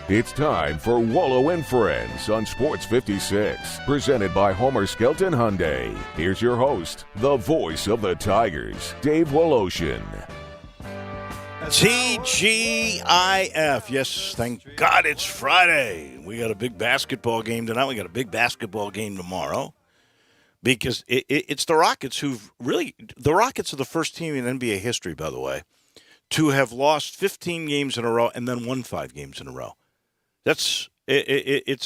It's time for Wolo and Friends on Sports 56, presented by Homer Skelton Hyundai. Here's your host, the voice of the Tigers, Dave Woloshin. TGIF. Yes, thank God it's Friday. We got a big basketball game tonight. We got a big basketball game tomorrow because it's the Rockets the Rockets are the first team in NBA history, by the way, to have lost 15 games in a row and then won 5 games in a row. It's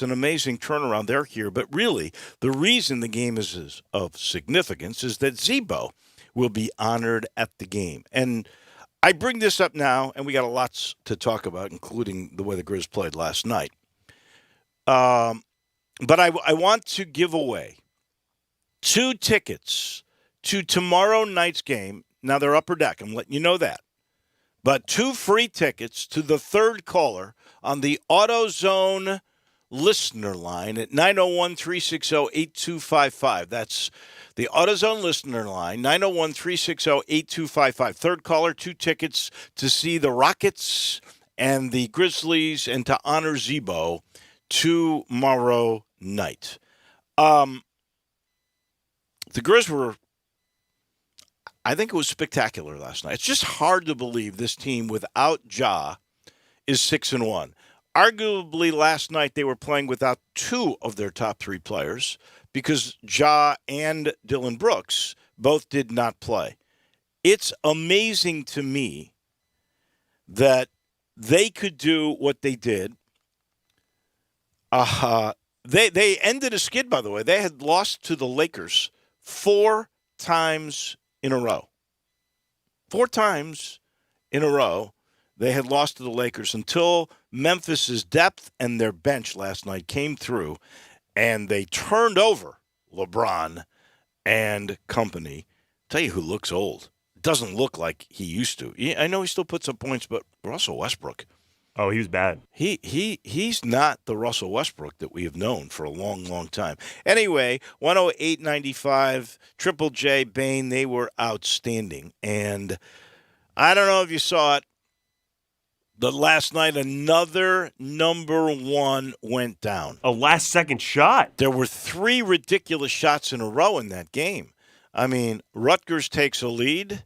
an amazing turnaround. They're here. But really, the reason the game is of significance is that Zebo will be honored at the game. And I bring this up now, and we got a lot to talk about, including the way the Grizz played last night. But I want to give away 2 tickets to tomorrow night's game. Now, they're upper deck. I'm letting you know that. But 2 free tickets to the third caller on the AutoZone listener line at 901-360-8255. That's the AutoZone listener line, 901-360-8255. Third caller, 2 tickets to see the Rockets and the Grizzlies and to honor Zebo tomorrow night. The Grizz were, I think it was spectacular last night. It's just hard to believe this team without Ja is 6-1. Arguably, last night they were playing without 2 of their top 3 players because Ja and Dylan Brooks both did not play. It's amazing to me that they could do what they did. They ended a skid, by the way. They had lost to the Lakers 4 times in a row. 4 times in a row. They had lost to the Lakers until Memphis's depth and their bench last night came through, and they turned over LeBron and company. Tell you who looks old. Doesn't look like he used to. I know he still puts up points, but Russell Westbrook. Oh, he was bad. He's not the Russell Westbrook that we have known for a long, long time. Anyway, 108.95, Triple J, Bain, they were outstanding. And I don't know if you saw it, but last night another number 1 went down. A last-second shot. There were 3 ridiculous shots in a row in that game. I mean, Rutgers takes a lead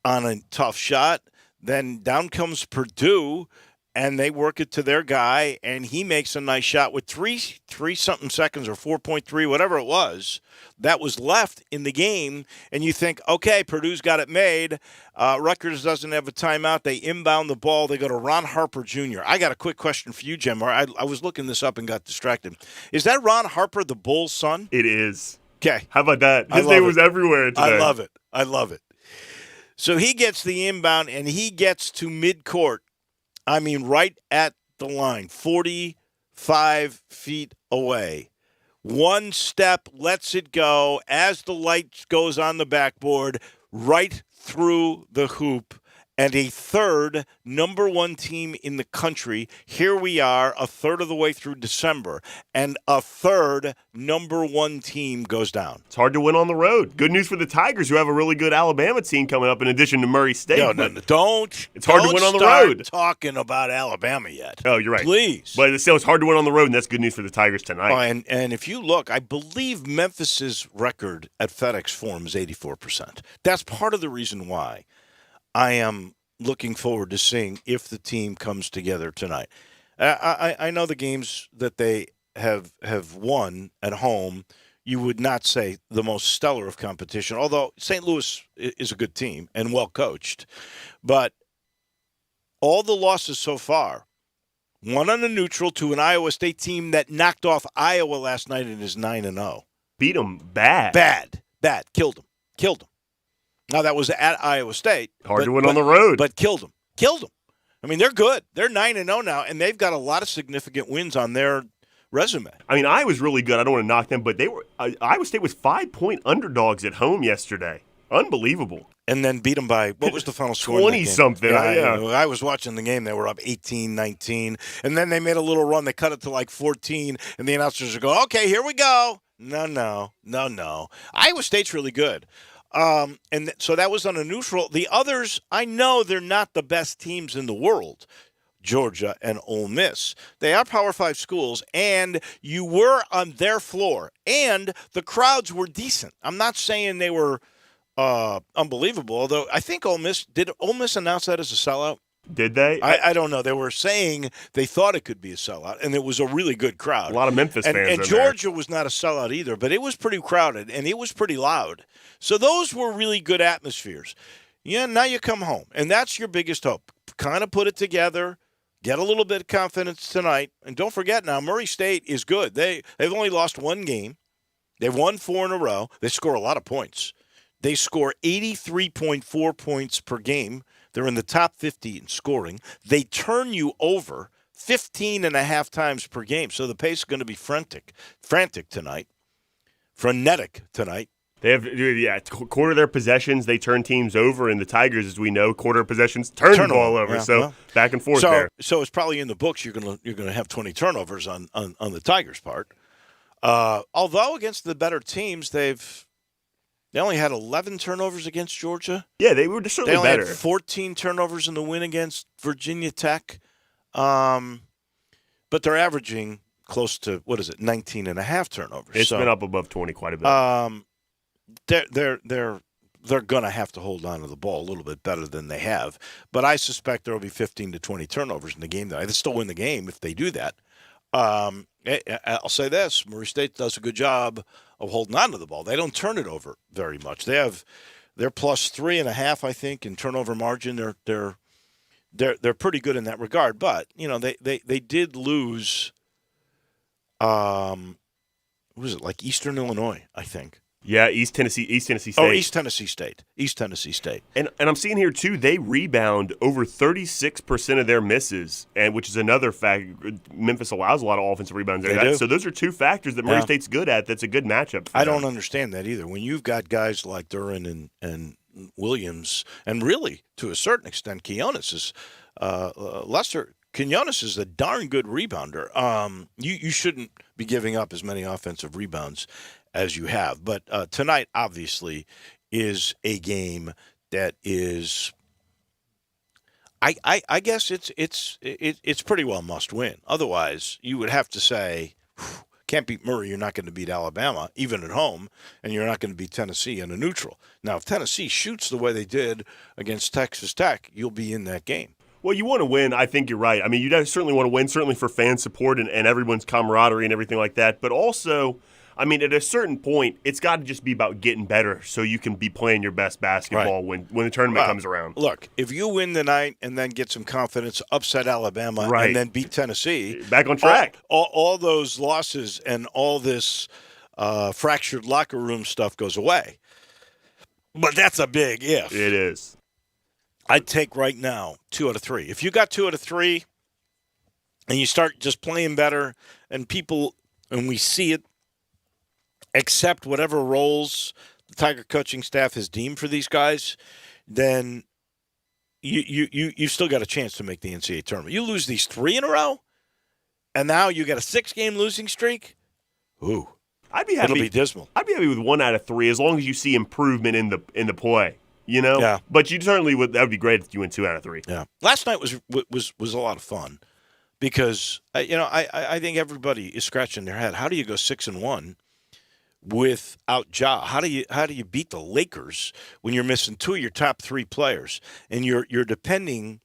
on a tough shot. Then down comes Purdue, and they work it to their guy, and he makes a nice shot with 3-something seconds or 4.3, whatever it was, that was left in the game. And you think, okay, Purdue's got it made. Rutgers doesn't have a timeout. They inbound the ball. They go to Ron Harper Jr. I got a quick question for you, Jim. I was looking this up and got distracted. Is that Ron Harper, the Bulls' son? It is. Okay. How about that? His name was everywhere today. I love it. So he gets the inbound, and he gets to midcourt. I mean, right at the line, 45 feet away. 1 step, lets it go as the light goes on the backboard, right through the hoop. And a third number 1 team in the country. Here we are, a third of the way through December, and a third number 1 team goes down. It's hard to win on the road. Good news for the Tigers, who have a really good Alabama team coming up in addition to Murray State. No, don't. It's hard to win on the road. Talking about Alabama yet? Oh, you're right. Please. But it's hard to win on the road, and that's good news for the Tigers tonight. And if you look, I believe Memphis's record at FedEx Forum is 84%. That's part of the reason why I am looking forward to seeing if the team comes together tonight. I know the games that they have won at home, you would not say the most stellar of competition, although St. Louis is a good team and well coached. But all the losses so far, 1 on a neutral to an Iowa State team that knocked off Iowa last night and is 9-0. Beat them bad. Bad. Killed them. Now, that was at Iowa State. Hard to win on the road. But killed them. I mean, they're good. They're 9-0 now, and they've got a lot of significant wins on their resume. I mean, Iowa's really good. I don't want to knock them, but Iowa State was 5-point underdogs at home yesterday. Unbelievable. And then beat them by, what was the final score? 20-something. Yeah. I was watching the game. They were up 18-19. And then they made a little run. They cut it to like 14. And the announcers would go, okay, here we go. No. Iowa State's really good. So that was on a neutral. The others, I know they're not the best teams in the world. Georgia, and Ole Miss. They are Power 5 schools, and you were on their floor, and the crowds were decent. I'm not saying they were unbelievable, although I think did Ole Miss announce that as a sellout? Did they? I don't know. They were saying they thought it could be a sellout, and it was a really good crowd. A lot of Memphis fans and in Georgia was not a sellout either, but it was pretty crowded, and it was pretty loud. So those were really good atmospheres. Yeah, now you come home, and that's your biggest hope. Kind of put it together, get a little bit of confidence tonight, and don't forget now, Murray State is good. They've only lost one game. They've won 4 in a row. They score a lot of points. They score 83.4 points per game. They're in the top 50 in scoring. They turn you over 15 and a half times per game. So the pace is going to be frantic tonight. Frenetic tonight. They have, quarter of their possessions, they turn teams over, and the Tigers, as we know, quarter of possessions turn the ball over. Yeah, so back and forth there. So it's probably in the books you're gonna have 20 turnovers on the Tigers' part. Although against the better teams, they only had 11 turnovers against Georgia. Yeah, they were certainly better. They only had 14 turnovers in the win against Virginia Tech. But they're averaging close to, 19 and a half turnovers. It's been up above 20 quite a bit. They're going to have to hold on to the ball a little bit better than they have. But I suspect there will be 15 to 20 turnovers in the game. They still win the game if they do that. I'll say this. Murray State does a good job of holding on to the ball. They don't turn it over very much. They're plus 3.5, I think, in turnover margin. They're pretty good in that regard. But, they did lose, what was it, like Eastern Illinois, I think. Yeah, East Tennessee State. Oh, East Tennessee State. And I'm seeing here, too, they rebound over 36% of their misses, and which is another fact. Memphis allows a lot of offensive rebounds. So those are two factors that Murray State's good at. That's a good matchup for I them. don't understand that either. When you've got guys like Duran and Williams, and really, to a certain extent, Quinones is Lester. Quinones is a darn good rebounder. You shouldn't be giving up as many offensive rebounds as you have. But tonight, obviously, is a game that is, I guess it's pretty well must win. Otherwise, you would have to say, can't beat Murray, you're not going to beat Alabama, even at home, and you're not going to beat Tennessee in a neutral. Now, if Tennessee shoots the way they did against Texas Tech, you'll be in that game. Well, you want to win. I think you're right. I mean, you certainly want to win, certainly for fan support and everyone's camaraderie and everything like that. But also, I mean, at a certain point, it's got to just be about getting better so you can be playing your best basketball when the tournament comes around. Look, if you win the night and then get some confidence, upset Alabama, and then beat Tennessee. Back on track. All those losses and all this fractured locker room stuff goes away. But that's a big if. It is. I'd take right now 2 out of 3. If you got 2 out of 3 and you start just playing better and we see it, accept whatever roles the Tiger coaching staff has deemed for these guys, then you've still got a chance to make the NCAA tournament. You lose these 3 in a row, and now you got a 6-game losing streak. Ooh, I'd be happy. It'll be dismal. I'd be happy with 1 out of 3 as long as you see improvement in the play. Yeah. But you certainly would. That would be great if you win 2 out of 3. Yeah. Last night was a lot of fun because I think everybody is scratching their head. How do you go 6-1 without Ja? How do you beat the Lakers when you're missing 2 of your top 3 players and you're depending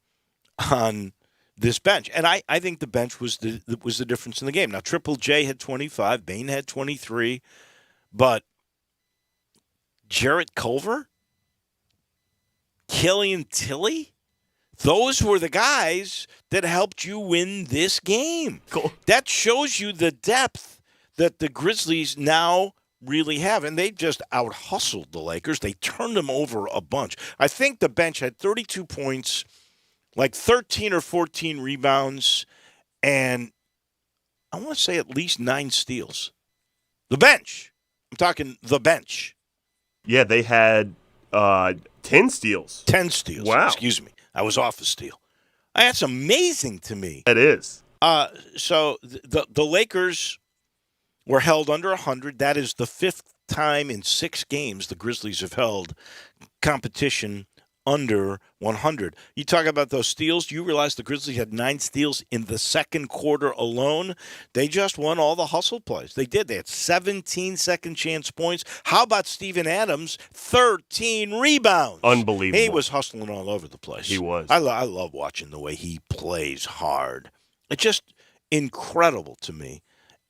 on this bench? And I think the bench was the difference in the game. Now Triple J had 25, Bain had 23, but Jarrett Culver, Killian Tilly, those were the guys that helped you win this game. Cool. That shows you the depth that the Grizzlies now really have, and they just out-hustled the Lakers. They turned them over a bunch. I think the bench had 32 points, like 13 or 14 rebounds, and I want to say at least 9 steals. The bench. I'm talking the bench. Yeah, they had 10 steals. 10 steals. Wow. Excuse me. I was off a steal. That's amazing to me. That is. So the Lakers were held under 100. That is the 5th time in 6 games the Grizzlies have held competition under 100. You talk about those steals. You realize the Grizzlies had 9 steals in the second quarter alone. They just won all the hustle plays. They did. They had 17 second chance points. How about Steven Adams? 13 rebounds. Unbelievable. He was hustling all over the place. He was. I love watching the way he plays hard. It's just incredible to me.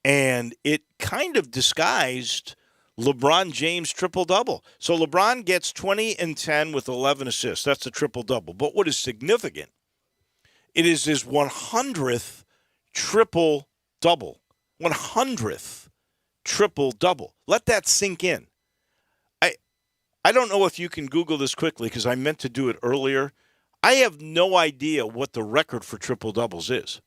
And it kind of disguised LeBron James triple-double. So LeBron gets 20 and 10 with 11 assists. That's a triple-double. But what is significant, it is his 100th triple-double. 100th triple-double. Let that sink in. I don't know if you can Google this quickly because I meant to do it earlier. I have no idea what the record for triple-doubles is.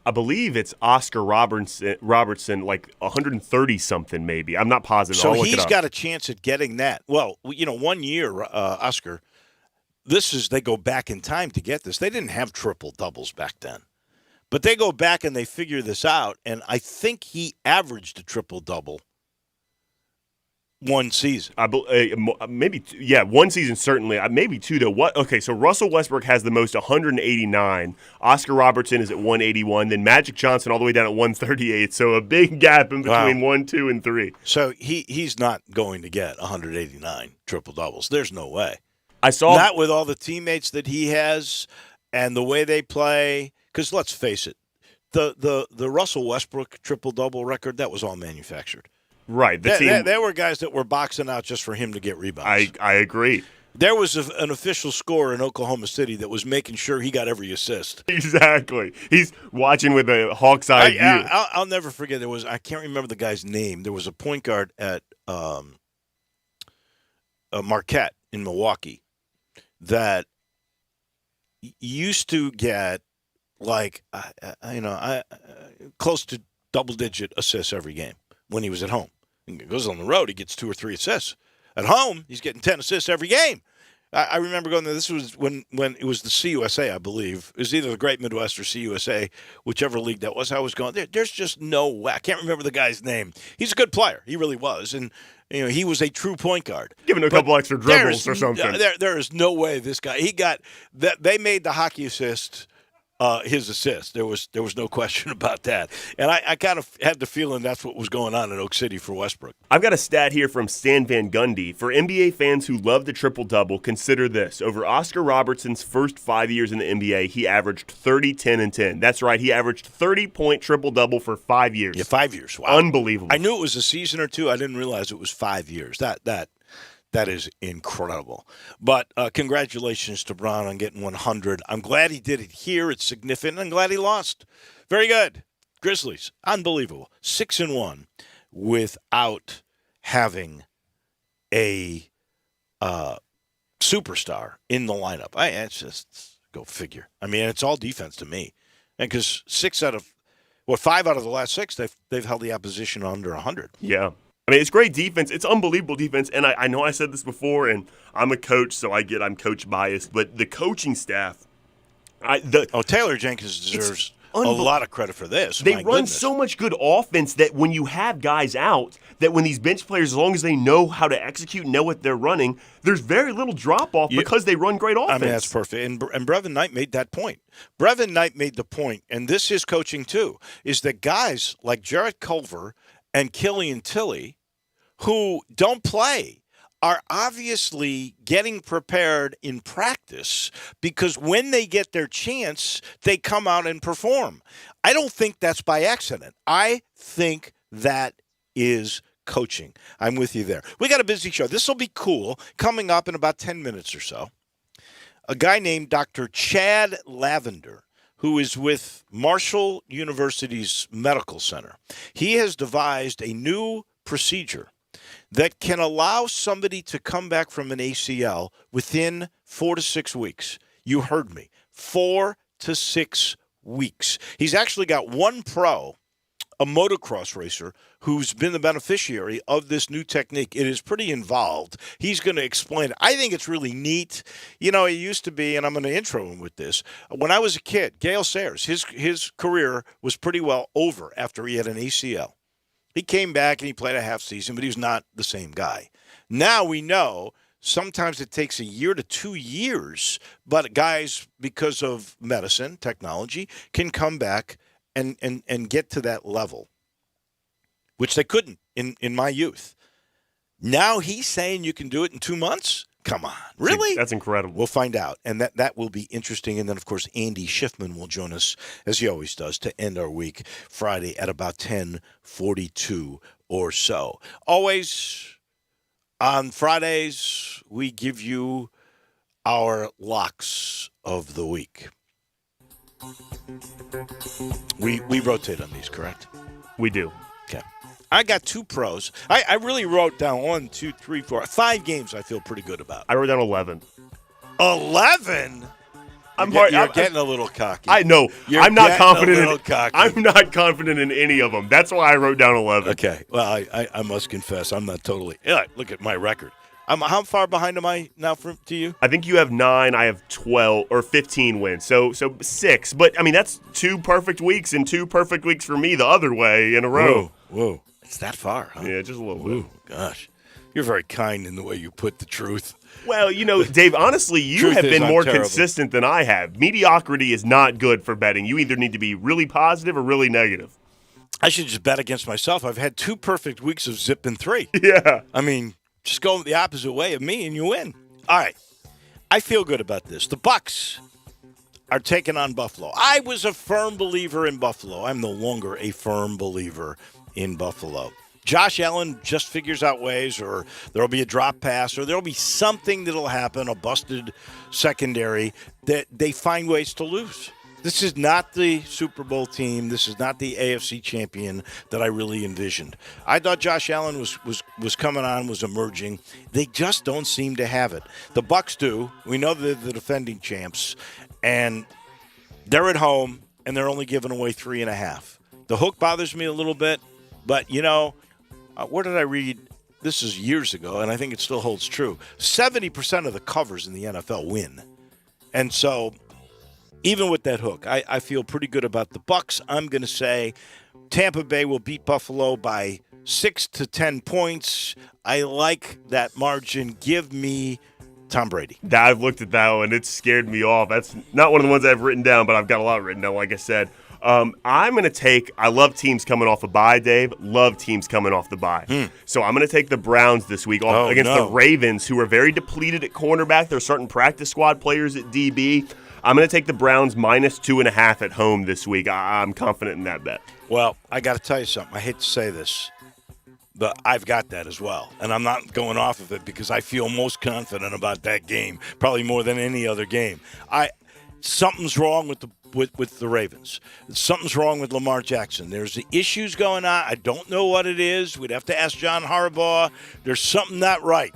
I believe it's Oscar Robertson, like 130-something maybe. I'm not positive. So I'll look it he's up. got a chance at getting that. Well, 1 year, Oscar, they go back in time to get this. They didn't have triple-doubles back then. But they go back and they figure this out, and I think he averaged a triple-double one season. Maybe, one season certainly. Maybe two, though. Okay, so Russell Westbrook has the most, 189. Oscar Robertson is at 181. Then Magic Johnson all the way down at 138. So a big gap in between 1, 2, and 3. So he's not going to get 189 triple-doubles. There's no way. Not with all the teammates that he has and the way they play. Because let's face it, the Russell Westbrook triple-double record, that was all manufactured. Right. There were guys that were boxing out just for him to get rebounds. I agree. There was an official scorer in Oklahoma City that was making sure he got every assist. Exactly. He's watching with a hawk's eye view. I'll never forget. I can't remember the guy's name. There was a point guard at Marquette in Milwaukee that used to get close to double-digit assists every game when he was at home. He goes on the road, he gets 2 or 3 assists. At home, he's getting 10 assists every game. I remember going there. This was when it was the CUSA, I believe. It was either the Great Midwest or CUSA, whichever league that was. I was going, there's just no way. I can't remember the guy's name. He's a good player. He really was. And he was a true point guard. Giving a couple extra dribbles or something. There is no way this guy. He got that. They made the hockey assist his assist. There was no question about that. And I kind of had the feeling that's what was going on in Oak City for Westbrook. I've got a stat here from Stan Van Gundy. For NBA fans who love the triple-double, consider this. Over Oscar Robertson's first 5 years in the NBA, he averaged 30, 10, and 10. That's right. He averaged 30-point triple-double for 5 years. Yeah, 5 years. Wow. Unbelievable. I knew it was a season or two. I didn't realize it was 5 years. That is incredible. But congratulations to Brown on getting 100. I'm glad he did it here. It's significant. I'm glad he lost. Very good. Grizzlies, unbelievable. 6-1 without having a superstar in the lineup. It's just go figure. I mean, it's all defense to me. And because 5 out of the last 6, they've held the opposition under 100. Yeah. I mean, it's great defense. It's unbelievable defense. And I know I said this before, and I'm a coach, so I'm coach biased. But the coaching staff, Taylor Jenkins deserves a lot of credit for this. They run so much good offense that when you have guys out, that when these bench players, as long as they know how to execute, know what they're running, there's very little drop-off because they run great offense. I mean, that's perfect. And Brevin Knight made that point. Brevin Knight made the point, and this is coaching too, is that guys like Jarrett Culver and Killian Tilly, who don't play, are obviously getting prepared in practice because when they get their chance, they come out and perform. I don't think that's by accident. I think that is coaching. I'm with you there. We got a busy show. This will be cool. Coming up in about 10 minutes or so, a guy named Dr. Chad Lavender, who is with Marshall University's Medical Center. He has devised a new procedure that can allow somebody to come back from an ACL within 4 to 6 weeks. You heard me. 4 to 6 weeks. He's actually got one pro, a motocross racer, who's been the beneficiary of this new technique. It is pretty involved. He's going to explain it. I think it's really neat. It used to be, and I'm going to intro him with this, when I was a kid, Gale Sayers, his career was pretty well over after he had an ACL. He came back and he played a half season, but he was not the same guy. Now we know Sometimes it takes a year to 2 years, but guys, because of medicine, technology, can come back and get to that level, which they couldn't in my youth. Now he's saying you can do it in 2 months? Come on. Really? That's incredible. We'll find out. And that will be interesting. And then, of course, Andy Schiffman will join us, as he always does, to end our week Friday at about 10:42 or so. Always on Fridays, we give you our locks of the week. We rotate on these, correct? We do. Okay. I got 2 pros. I really wrote down 1, 2, 3, 4, 5 games I feel pretty good about. I wrote down 11. 11? I'm getting a little cocky. I know. You're I'm not confident. Cocky. I'm not confident in any of them. That's why I wrote down 11. Okay. Well, I must confess, I'm not totally. Yeah, look at my record. How far behind am I now to you? I think you have 9. I have 12 or 15 wins. So 6. But I mean, that's 2 perfect weeks and 2 perfect weeks for me the other way in a row. Whoa. It's that far, huh? Yeah, just a little Ooh, bit. Gosh. You're very kind in the way you put the truth. Well, Dave, honestly, you have been more consistent than I have. Mediocrity is not good for betting. You either need to be really positive or really negative. I should just bet against myself. I've had 2 perfect weeks of zip and 3. Yeah. I mean, just go the opposite way of me and you win. All right. I feel good about this. The Bucs are taking on Buffalo. I was a firm believer in Buffalo. I'm no longer a firm believer in Buffalo. Josh Allen just figures out ways, or there'll be a drop pass, or there'll be something that'll happen, a busted secondary, that they find ways to lose. This is not the Super Bowl team. This is not the AFC champion that I really envisioned. I thought Josh Allen was coming on, was emerging. They just don't seem to have it. The Bucs do. We know they're the defending champs, and they're at home, and they're only giving away 3.5. The hook bothers me a little bit, but, where did I read? This is years ago, and I think it still holds true. 70% of the covers in the NFL win. And so even with that hook, I feel pretty good about the Bucs. I'm going to say Tampa Bay will beat Buffalo by 6 to 10 points. I like that margin. Give me Tom Brady. I've looked at that one. It scared me off. That's not one of the ones I've written down, but I've got a lot written down, like I said. I'm going to take – I love teams coming off a bye, Dave. Love teams coming off the bye. So I'm going to take the Browns this week against the Ravens, who are very depleted at cornerback. They're starting practice squad players at DB. I'm going to take the Browns minus 2.5 at home this week. I'm confident in that bet. Well, I got to tell you something. I hate to say this, but I've got that as well. And I'm not going off of it because I feel most confident about that game, probably more than any other game. Something's wrong with the Ravens. Something's wrong with Lamar Jackson. There's issues going on. I don't know what it is. We'd have to ask John Harbaugh. There's something not right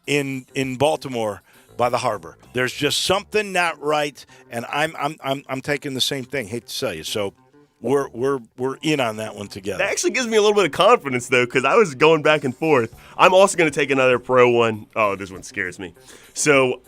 in Baltimore by the harbor. There's just something not right, and I'm taking the same thing. Hate to tell you. So we're in on that one together. That actually gives me a little bit of confidence, though, because I was going back and forth. I'm also going to take another pro one. Oh, this one scares me. So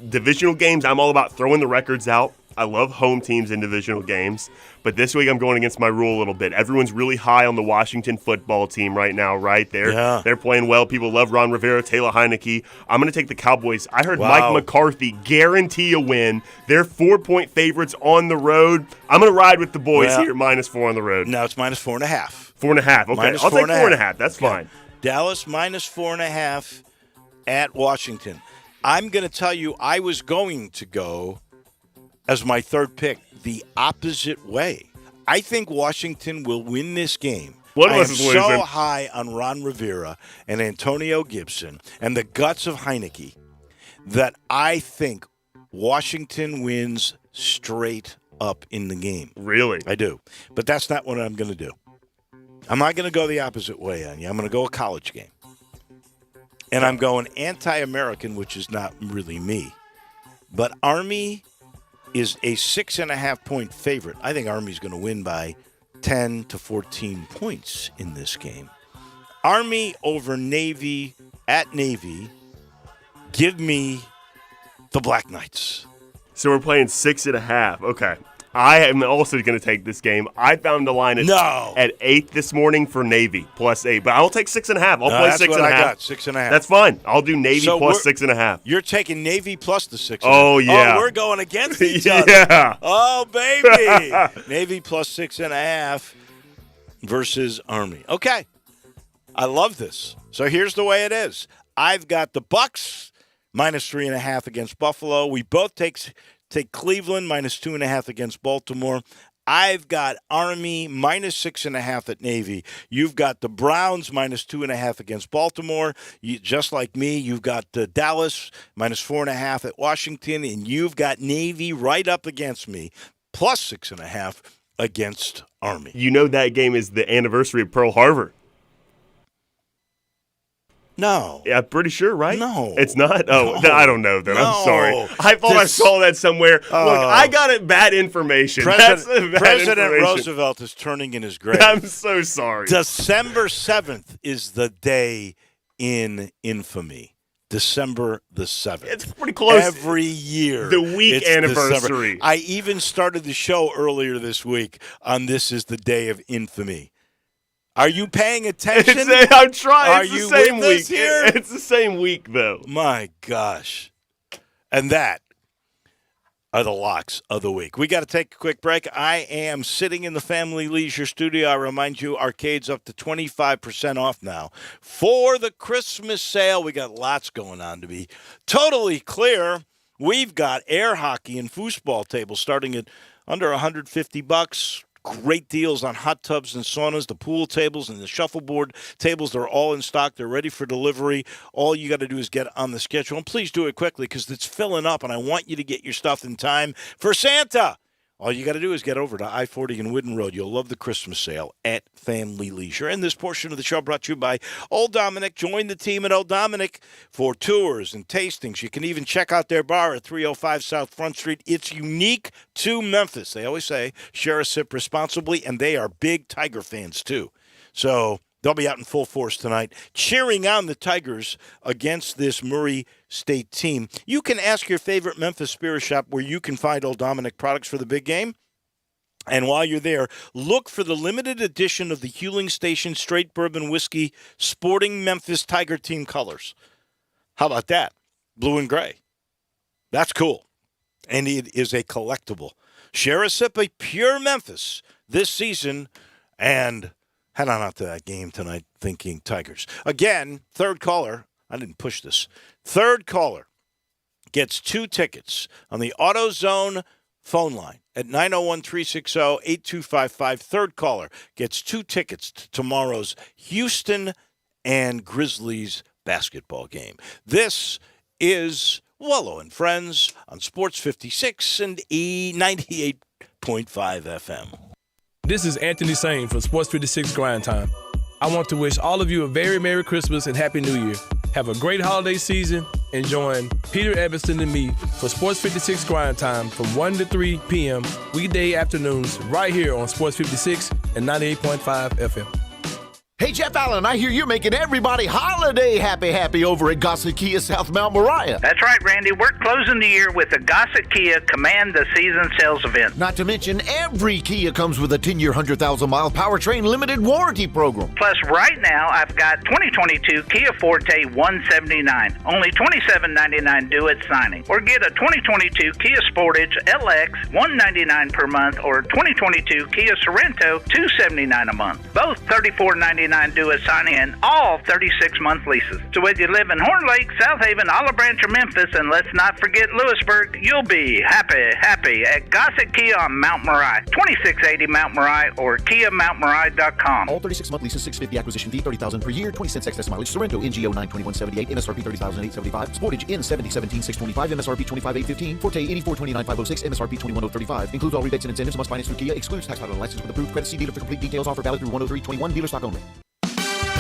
divisional games, I'm all about throwing the records out. I love home teams in divisional games, but this week I'm going against my rule a little bit. Everyone's really high on the Washington football team right now, right? They're playing well. People love Ron Rivera, Taylor Heineke. I'm going to take the Cowboys. I heard Mike McCarthy guarantee a win. They're 4-point favorites on the road. I'm going to ride with the boys here, minus 4 on the road. No, it's minus 4.5. 4.5. Okay, I'll take 4.5. That's fine. Dallas minus 4.5 at Washington. I'm going to tell you, I was going to go as my third pick the opposite way. I think Washington will win this game. I am so high on Ron Rivera and Antonio Gibson and the guts of Heineke that I think Washington wins straight up in the game. Really? I do. But that's not what I'm going to do. I'm not going to go the opposite way on you. I'm going to go a college game. And I'm going anti-American, which is not really me. But Army is a 6.5-point favorite. I think Army's going to win by 10 to 14 points in this game. Army over Navy at Navy. Give me the Black Knights. So we're playing 6.5. Okay. I am also going to take this game. I found a line at 8 this morning for Navy +8, but I'll take 6.5. I'll play 6.5. That's what I got, 6.5. That's fine. I'll do Navy plus 6.5. You're taking Navy plus the 6.5. Oh, yeah. Oh, we're going against each other. Yeah. Oh, baby. Navy plus 6.5 versus Army. Okay. I love this. So here's the way it is. I've got the Bucks minus 3.5 against Buffalo. We both take Cleveland minus 2.5 against Baltimore. I've got Army minus 6.5 at Navy. You've got the Browns minus 2.5 against Baltimore. Just like me, you've got Dallas minus 4.5 at Washington, and you've got Navy right up against me plus 6.5 against Army. You know that game is the anniversary of Pearl Harbor. No. Yeah, I'm pretty sure, right? No. It's not? Oh, No. I don't know then. No. I'm sorry. I thought I saw that somewhere. Look, I got it bad information. President information. Roosevelt is turning in his grave. I'm so sorry. December 7th is the day in infamy. December the 7th. It's pretty close. Every year. The week anniversary. December. I even started the show earlier this week on This is the Day of Infamy. Are you paying attention? I'm trying. Are it's you the same with week. us here? It's the same week, though. My gosh. And that are the locks of the week. We got to take a quick break. I am sitting in the Family Leisure studio. I remind you, arcades up to 25% off now for the Christmas sale. We got lots going on. To be totally clear, we've got air hockey and foosball tables starting at under $150. Great deals on hot tubs and saunas, the pool tables and the shuffleboard tables. They're all in stock. They're ready for delivery. All you got to do is get on the schedule. And please do it quickly because it's filling up, and I want you to get your stuff in time for Santa. All you got to do is get over to I-40 and Whidden Road. You'll love the Christmas sale at Family Leisure. And this portion of the show brought to you by Old Dominick. Join the team at Old Dominick for tours and tastings. You can even check out their bar at 305 South Front Street. It's unique to Memphis. They always say, share a sip responsibly, and they are big Tiger fans, too. So they'll be out in full force tonight, cheering on the Tigers against this Murray State team. You can ask your favorite Memphis Spirit Shop where you can find Old Dominick products for the big game. And while you're there, look for the limited edition of the Hewling Station Straight Bourbon Whiskey sporting Memphis Tiger team colors. How about that? Blue and gray. That's cool. And it is a collectible. Share a sip of pure Memphis this season and head on out to that game tonight thinking Tigers. Again, third caller. I didn't push this. Third caller gets 2 tickets on the AutoZone phone line at 901-360-8255. Third caller gets 2 tickets to tomorrow's Houston and Grizzlies basketball game. This is Wolo and Friends on Sports 56 and E98.5 FM. This is Anthony Sane for Sports 56 Grind Time. I want to wish all of you a very Merry Christmas and Happy New Year. Have a great holiday season and join Peter Evanston and me for Sports 56 Grind Time from 1 to 3 p.m. weekday afternoons right here on Sports 56 and 98.5 FM. Hey, Jeff Allen, I hear you're making everybody holiday happy over at Gossett Kia South Mount Moriah. That's right, Randy. We're closing the year with the Gossett Kia Command the Season sales event. Not to mention, every Kia comes with a 10-year, 100,000-mile powertrain limited warranty program. Plus, right now, I've got 2022 Kia Forte 179. Only $27.99 due at signing. Or get a 2022 Kia Sportage LX $199 per month or 2022 Kia Sorento $279 a month. Both $34.99 due at signing and all 36-month leases. So whether you live in Horn Lake, South Haven, Olive Branch, or Memphis, and let's not forget Lewisburg, you'll be happy at Gossett Kia on Mount Moriah, 2680 Mount Moriah or KiaMountMoriah.com. All 36-month leases, $650 acquisition fee, $30,000 per year, 20 cents excess mileage. Sorrento NGO 92178, MSRP $30,875. Sportage N 7017 MSRP 25815. Forte 8429506, MSRP 21035. Includes all rebates and incentives. Must finance through Kia. Excludes tax title and license with approved credit. See dealer for complete details. Offer valid through 10321. Dealer stock only.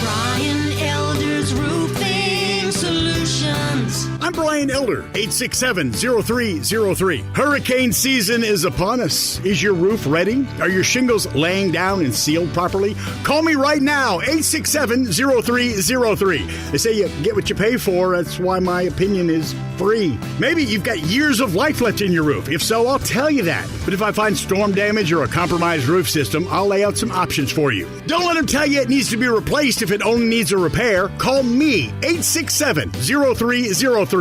Brian Elder's Roofing Solutions. I'm Brian Elder, 867-0303. Hurricane season is upon us. Is your roof ready? Are your shingles laying down and sealed properly? Call me right now, 867-0303. They say you get what you pay for. That's why my opinion is free. Maybe you've got years of life left in your roof. If so, I'll tell you that. But if I find storm damage or a compromised roof system, I'll lay out some options for you. Don't let them tell you it needs to be replaced if it only needs a repair. Call me, 867-0303.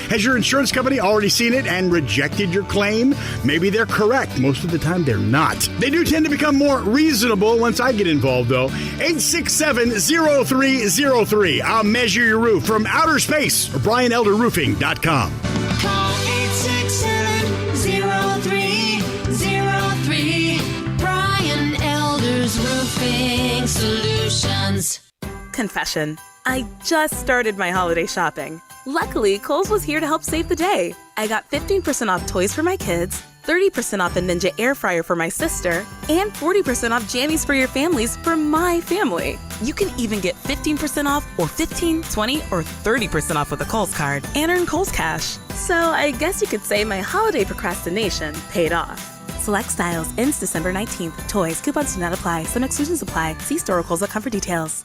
Has your insurance company already seen it and rejected your claim? Maybe they're correct. Most of the time, they're not. They do tend to become more reasonable once I get involved, though. 867-0303. I'll measure your roof from outer space or BrianElderRoofing.com. Call 867-0303. Brian Elder's Roofing Solutions. Confession. I just started my holiday shopping. Luckily, Kohl's was here to help save the day. I got 15% off toys for my kids, 30% off the Ninja air fryer for my sister, and 40% off jammies for your families for my family. You can even get 15% off or 15, 20, or 30% off with a Kohl's card and earn Kohl's Cash. So I guess you could say my holiday procrastination paid off. Select styles ends December 19th. Toys, coupons do not apply. Some exclusions apply. See store or Kohl's.com for details.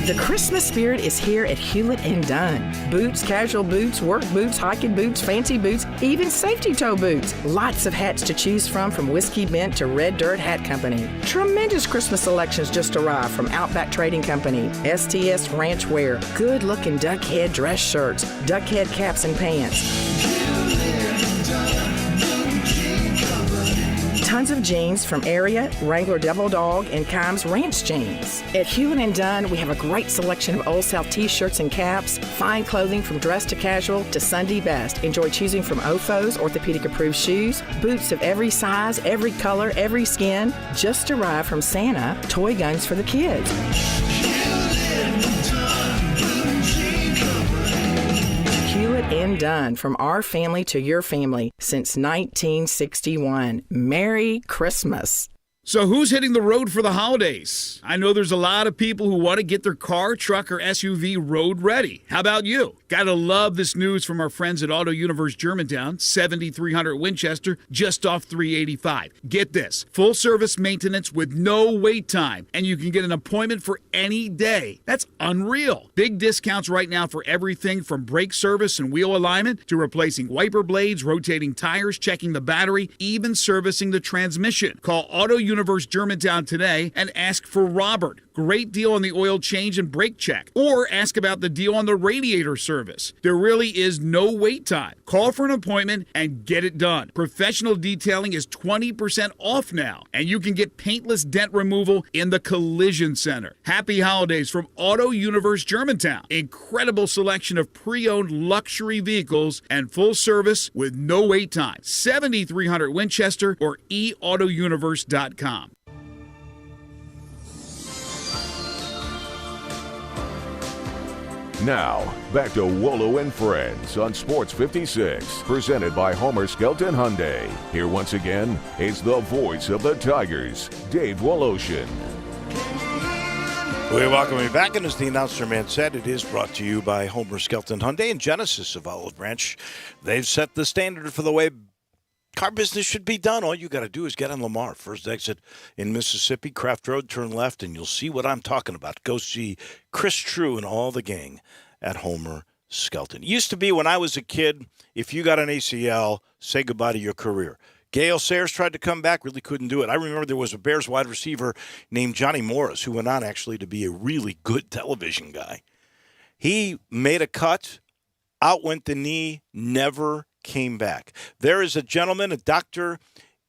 The Christmas spirit is here at Hewlett & Dunn. Boots, casual boots, work boots, hiking boots, fancy boots, even safety toe boots. Lots of hats to choose from Whiskey Bent to Red Dirt Hat Company. Tremendous Christmas selections just arrived from Outback Trading Company, STS Ranch Wear, good-looking duck head dress shirts, duck head caps and pants. Tons of jeans from Area, Wrangler Devil Dog, and Kimes Ranch jeans. At Hewlett & Dunn, we have a great selection of Old South t-shirts and caps, fine clothing from dress to casual to Sunday best. Enjoy choosing from OFO's orthopedic-approved shoes, boots of every size, every color, every skin. Just arrived from Santa, toy guns for the kids. Hewlett & Dunn, from our family to your family since 1961. Merry Christmas. So who's hitting the road for the holidays? I know there's a lot of people who want to get their car, truck, or SUV road ready. How about you? Gotta love this news from our friends at Auto Universe Germantown, 7300 Winchester, just off 385. Get this, full service maintenance with no wait time, and you can get an appointment for any day. That's unreal. Big discounts right now for everything from brake service and wheel alignment to replacing wiper blades, rotating tires, checking the battery, even servicing the transmission. Call Auto Universe Germantown today and ask for Robert. Great deal on the oil change and brake check. Or ask about the deal on the radiator service. There really is no wait time. Call for an appointment and get it done. Professional detailing is 20% off now, and you can get paintless dent removal in the Collision Center. Happy holidays from Auto Universe Germantown. Incredible selection of pre-owned luxury vehicles and full service with no wait time. 7300 Winchester or eautouniverse.com. Now, back to Wolo and Friends on Sports 56, presented by Homer Skelton Hyundai. Here once again is the voice of the Tigers, Dave Woloshin. We welcome you back, and as the announcer man said, it is brought to you by Homer Skelton Hyundai and Genesis of Olive Branch. They've set the standard for the way car business should be done. All you got to do is get on Lamar. First exit in Mississippi, Craft Road, turn left, and you'll see what I'm talking about. Go see Chris True and all the gang at Homer Skelton. It used to be when I was a kid, if you got an ACL, say goodbye to your career. Gale Sayers tried to come back, really couldn't do it. I remember there was a Bears wide receiver named Johnny Morris who went on actually to be a really good television guy. He made a cut, out went the knee, never came back. There is a gentleman, a doctor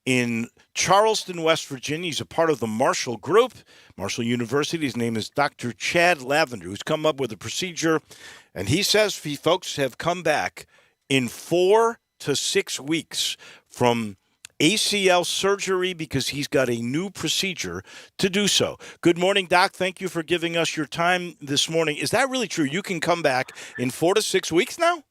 in Charleston, West Virginia. He's a part of the Marshall Group, Marshall University. His name is Dr. Chad Lavender, who's come up with a procedure, and he says folks have come back in 4 to 6 weeks from ACL surgery because he's got a new procedure to do so. Good morning, Doc. Thank you for giving us your time this morning. Is that really true? You can come back in 4 to 6 weeks now?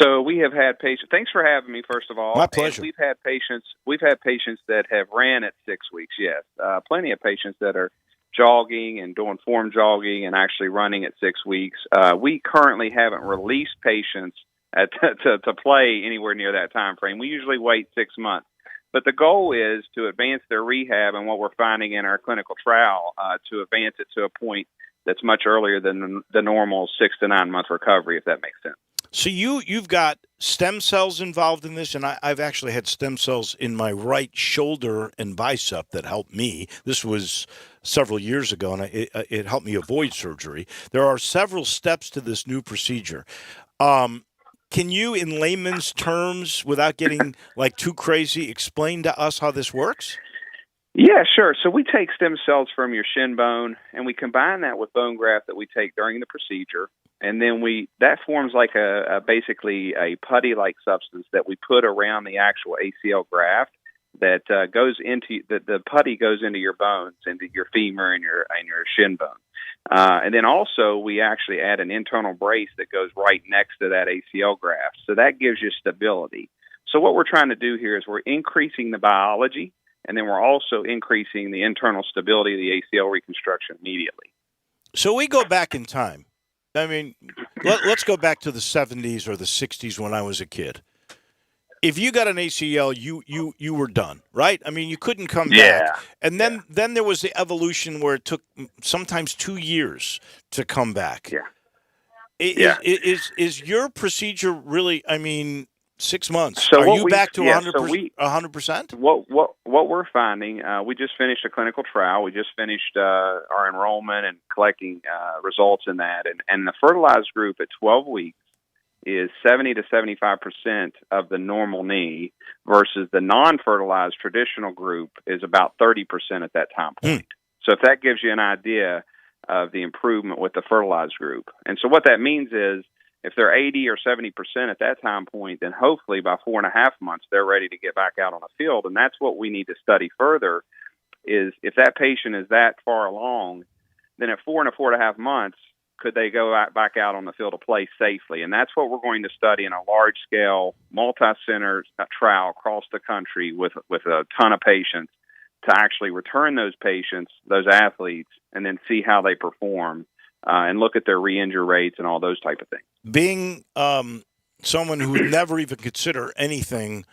So we have had patients. Thanks for having me. First of all, my pleasure. And we've had patients. We've had patients that have ran at 6 weeks. Yes, plenty of patients that are jogging and doing form jogging and actually running at 6 weeks. We currently haven't released patients to play anywhere near that time frame. We usually wait 6 months. But the goal is to advance their rehab and what we're finding in our clinical trial to advance it to a point that's much earlier than the normal 6 to 9 month recovery, if that makes sense. So you've got stem cells involved in this, and I've actually had stem cells in my right shoulder and bicep that helped me. This was several years ago, and it helped me avoid surgery. There are several steps to this new procedure. Can you, in layman's terms, without getting like too crazy, explain to us how this works? Yeah, sure. So we take stem cells from your shin bone, and we combine that with bone graft that we take during the procedure. And then that forms like basically a putty-like substance that we put around the actual ACL graft that goes into the putty goes into your bones, into your femur and your shin bone. And then also we actually add an internal brace that goes right next to that ACL graft. So that gives you stability. So what we're trying to do here is we're increasing the biology, and then we're also increasing the internal stability of the ACL reconstruction immediately. So we go back in time. I mean, let's go back to the 70s or the 60s when I was a kid. If you got an ACL, you were done, right? I mean, you couldn't come back. And then there was the evolution where it took sometimes 2 years to come back. Is your procedure really, I mean, 6 months? So are you back to 100%? What we're finding, we just finished a clinical trial. We just finished our enrollment and collecting results in that. And the fertilized group at 12 weeks is 70 to 75% of the normal knee versus the non-fertilized traditional group is about 30% at that time point. So if that gives you an idea of the improvement with the fertilized group. And so what that means is if they're 80 or 70% at that time point, then hopefully by 4.5 months, they're ready to get back out on the field. And that's what we need to study further is if that patient is that far along, then at 4 and 4.5 months, could they go back out on the field to play safely? And that's what we're going to study in a large-scale, multi-center trial across the country with a ton of patients to actually return those patients, those athletes, and then see how they perform and look at their re-injury rates and all those type of things. Being someone who would never even consider anything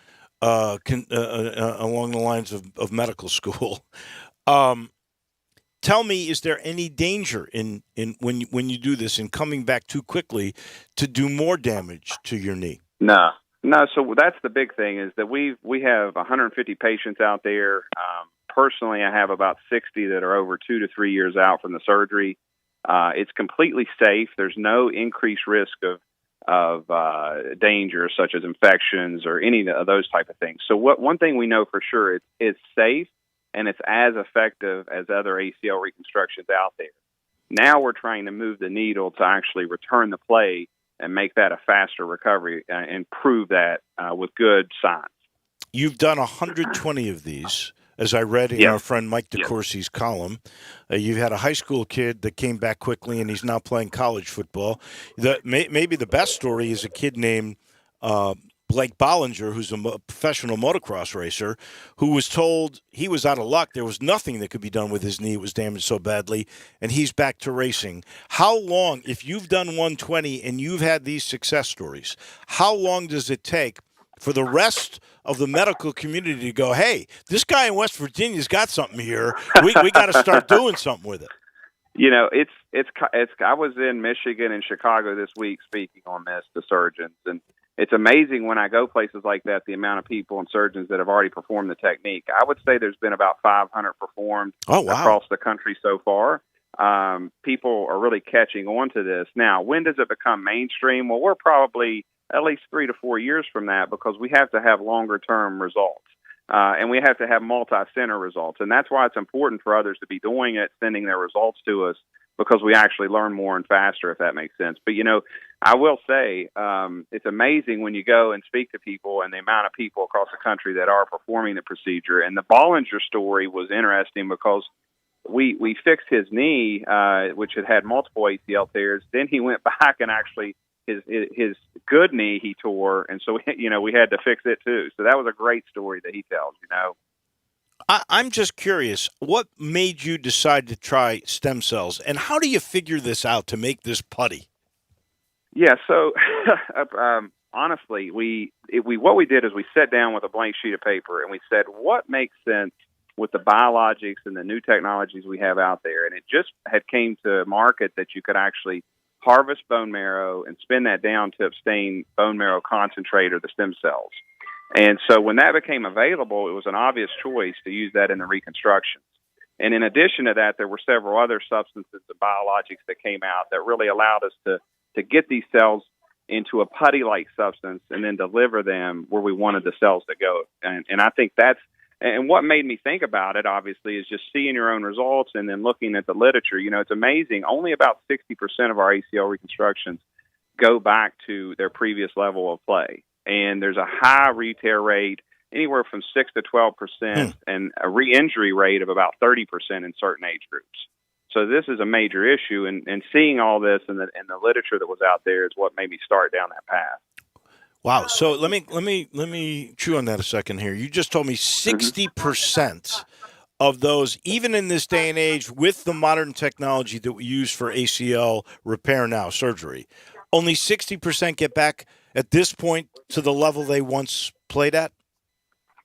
along the lines of medical school, tell me, is there any danger in when you do this in coming back too quickly to do more damage to your knee? No. So that's the big thing is that we have 150 patients out there. Personally, I have about 60 that are over 2 to 3 years out from the surgery. It's completely safe. There's no increased risk of danger, such as infections or any of those type of things. So one thing we know for sure, it's safe and it's as effective as other ACL reconstructions out there. Now we're trying to move the needle to actually return the play and make that a faster recovery and prove that with good science. You've done 120 of these, as I read in our friend Mike DeCourcy's column. You've had a high school kid that came back quickly, and he's now playing college football. Maybe the best story is a kid named Blake Bollinger, who's a professional motocross racer, who was told he was out of luck. There was nothing that could be done with his knee. It was damaged so badly, and he's back to racing. How long, if you've done 120 and you've had these success stories, how long does it take for the rest of the medical community to go, hey, this guy in West Virginia's got something here. We got to start doing something with it. You know, it's. I was in Michigan and Chicago this week speaking on this to surgeons, and it's amazing when I go places like that, the amount of people and surgeons that have already performed the technique. I would say there's been about 500 performed across the country so far. People are really catching on to this. Now, when does it become mainstream? Well, we're probably at least 3 to 4 years from that because we have to have longer-term results. And we have to have multi-center results. And that's why it's important for others to be doing it, sending their results to us, because we actually learn more and faster, if that makes sense. But, you know, I will say it's amazing when you go and speak to people and the amount of people across the country that are performing the procedure. And the Bollinger story was interesting because we fixed his knee, which had multiple ACL tears. Then he went back and actually his good knee he tore, and so, you know, we had to fix it too. So that was a great story that he tells, you know. I'm just curious, what made you decide to try stem cells, and how do you figure this out to make this putty? Yeah, so honestly, what we did is we sat down with a blank sheet of paper and we said, what makes sense with the biologics and the new technologies we have out there? And it just had came to market that you could actually harvest bone marrow and spin that down to obtain bone marrow concentrate or the stem cells. And so when that became available, it was an obvious choice to use that in the reconstructions. And in addition to that, there were several other substances and biologics that came out that really allowed us to get these cells into a putty-like substance and then deliver them where we wanted the cells to go. And I think and what made me think about it, obviously, is just seeing your own results and then looking at the literature. You know, it's amazing. Only about 60% of our ACL reconstructions go back to their previous level of play. And there's a high re-tear rate, anywhere from 6 to 12%, and a re-injury rate of about 30% in certain age groups. So this is a major issue, and seeing all this in the literature that was out there is what made me start down that path. Wow. So let me chew on that a second here. You just told me 60% of those, even in this day and age, with the modern technology that we use for ACL repair now, surgery, only 60% get back at this point to the level they once played at?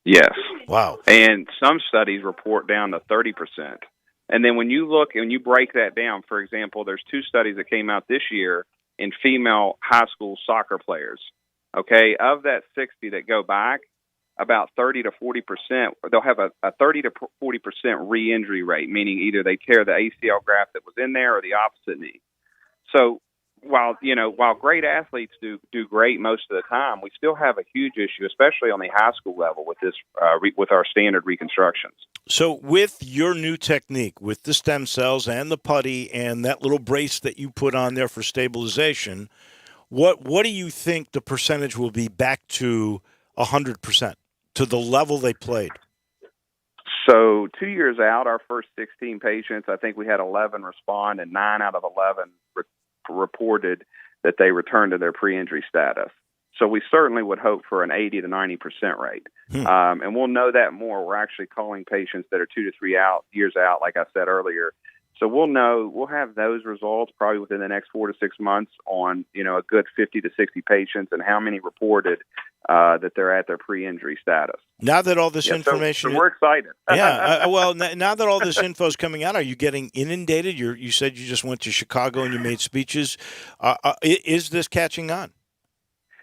Yes. Wow. And some studies report down to 30%. And then when you look and you break that down, for example, there's 2 studies that came out this year in female high school soccer players. Okay, of that 60 that go back, about 30 to 40%, they'll have a 30 to 40% re-injury rate, meaning either they tear the ACL graft that was in there or the opposite knee. So while great athletes do great most of the time, we still have a huge issue, especially on the high school level with this with our standard reconstructions. So with your new technique, with the stem cells and the putty and that little brace that you put on there for stabilization, what do you think the percentage will be back to 100%, to the level they played? So 2 years out, our first 16 patients, I think we had 11 respond, and 9 out of 11 reported that they returned to their pre-injury status. So we certainly would hope for an 80 to 90% rate. And we'll know that more. We're actually calling patients that are 2 to 3 years out, like I said earlier. So we'll have those results probably within the next 4 to 6 months on, a good 50 to 60 patients and how many reported that they're at their pre-injury status. Now that all this information, so we're excited. Well, now that all this info is coming out, are you getting inundated? You said you just went to Chicago and you made speeches. Is this catching on?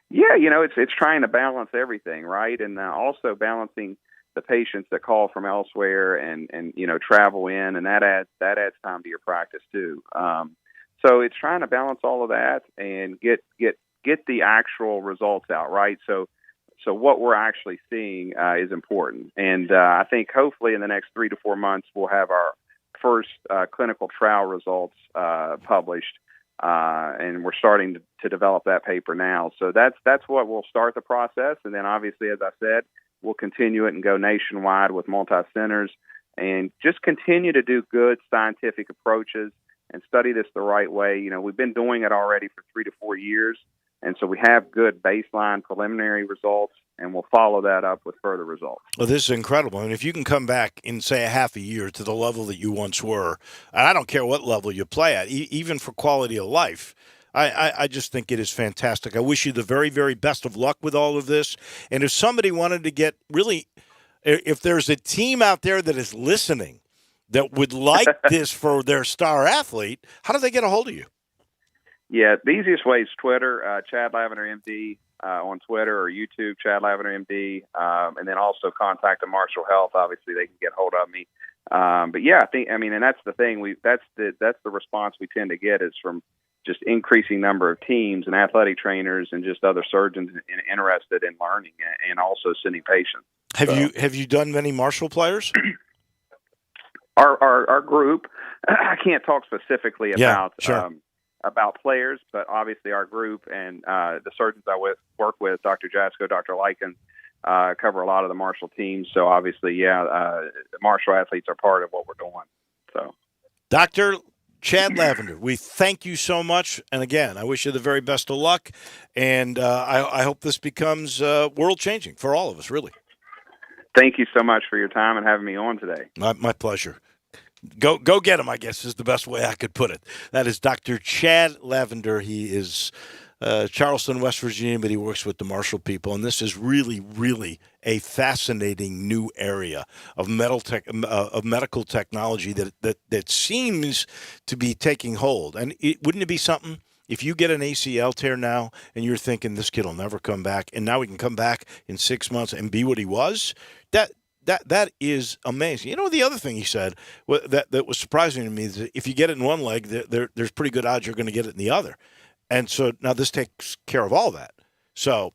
Yeah, it's trying to balance everything, right? And also balancing the patients that call from elsewhere and travel in, and that adds time to your practice too. So it's trying to balance all of that and get the actual results out, right? So what we're actually seeing is important, and I think hopefully in the next 3 to 4 months we'll have our first clinical trial results published, and we're starting to develop that paper now. So that's what will start the process, and then obviously, as I said, we'll continue it and go nationwide with multi-centers and just continue to do good scientific approaches and study this the right way. We've been doing it already for 3 to 4 years, and so we have good baseline preliminary results, and we'll follow that up with further results. Well, this is incredible. I mean, if you can come back in, say, a half a year to the level that you once were, and I don't care what level you play at, even for quality of life, I just think it is fantastic. I wish you the very, very best of luck with all of this. And if somebody wanted to get really, if there's a team out there that is listening that would like this for their star athlete, how do they get a hold of you? Yeah, the easiest way is Twitter, Chad Lavender MD on Twitter, or YouTube, Chad Lavender MD, and then also contact the Marshall Health. Obviously, they can get hold of me. But yeah, and that's the thing. That's the response we tend to get is from just increasing number of teams and athletic trainers and just other surgeons interested in learning and also sending patients. Have you done many Marshall players? Our group, I can't talk specifically about sure. About players, but obviously our group and the surgeons I work with, Dr. Jasko, Dr. Likens, cover a lot of the Marshall teams. So obviously, Marshall athletes are part of what we're doing. So, Dr. Chad Lavender, we thank you so much. And again, I wish you the very best of luck. And I hope this becomes world-changing for all of us, really. Thank you so much for your time and having me on today. My pleasure. Go get him, I guess, is the best way I could put it. That is Dr. Chad Lavender. He is Charleston, West Virginia, but he works with the Marshall people. And this is really, really a fascinating new area of medical technology that seems to be taking hold. And wouldn't it be something if you get an ACL tear now and you're thinking this kid will never come back, and now he can come back in 6 months and be what he was? That is amazing. You know, the other thing he said that was surprising to me is that if you get it in one leg, there's pretty good odds you're going to get it in the other. And so now this takes care of all that. So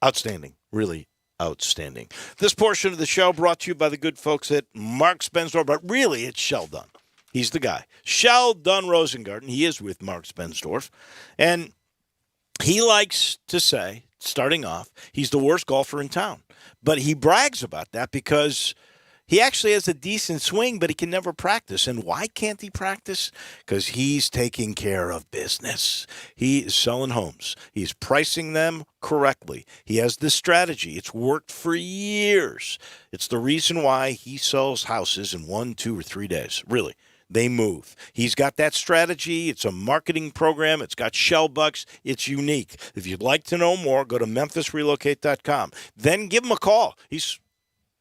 outstanding, really outstanding. This portion of the show brought to you by the good folks at Mark's Bensdorf, but really it's Sheldon. He's the guy. Sheldon Rosengarten. He is with Mark's Bensdorf. And he likes to say, starting off, he's the worst golfer in town. But he brags about that because he actually has a decent swing, but he can never practice. And why can't he practice? Because he's taking care of business. He is selling homes. He's pricing them correctly. He has this strategy. It's worked for years. It's the reason why he sells houses in 1, 2, or 3 days. Really. They move. He's got that strategy. It's a marketing program. It's got shell bucks. It's unique. If you'd like to know more, go to memphisrelocate.com. Then give him a call. He's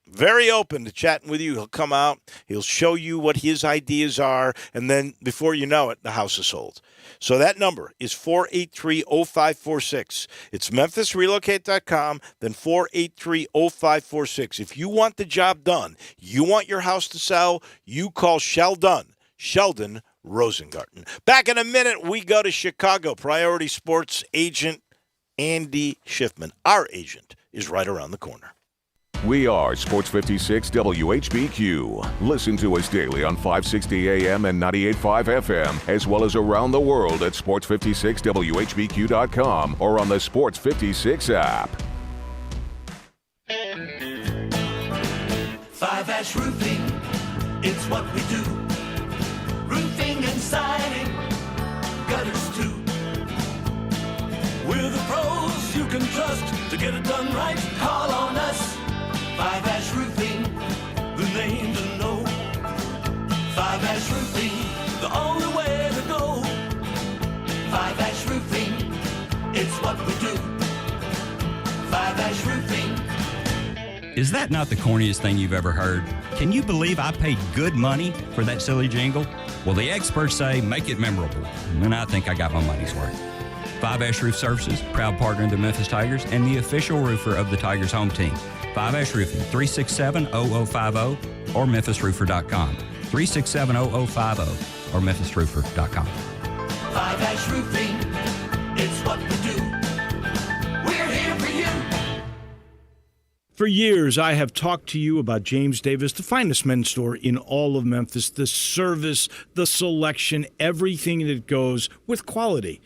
very open to chatting with you. He'll come out. He'll show you what his ideas are. And then before you know it, the house is sold. So that number is 483-0546. It's memphisrelocate.com, then 483-0546. If you want the job done, you want your house to sell, you call Sheldon Rosengarten. Back in a minute, we go to Chicago. Priority Sports agent Andy Schiffman. Our agent is right around the corner. We are Sports 56 WHBQ. Listen to us daily on 560 AM and 98.5 FM, as well as around the world at sports56whbq.com or on the Sports 56 app. 5-Ash Roofing, it's what we do. Roofing and siding, gutters too. We're the pros you can trust to get it done right. Call on us. 5-Ash Roofing, the name to know. 5-Ash Roofing, the only way to go. 5-Ash Roofing, it's what we do. 5-Ash Roofing. Is that not the corniest thing you've ever heard? Can you believe I paid good money for that silly jingle? Well, the experts say make it memorable, and I think I got my money's worth. 5-Ash Roof Services, proud partner of the Memphis Tigers and the official roofer of the Tigers home team. 5-Ash Roofing, 367-0050 or memphisroofer.com. 367-0050 or memphisroofer.com. 5-Ash Roofing, it's what we do. We're here for you. For years, I have talked to you about James Davis, the finest men's store in all of Memphis, the service, the selection, everything that goes with quality.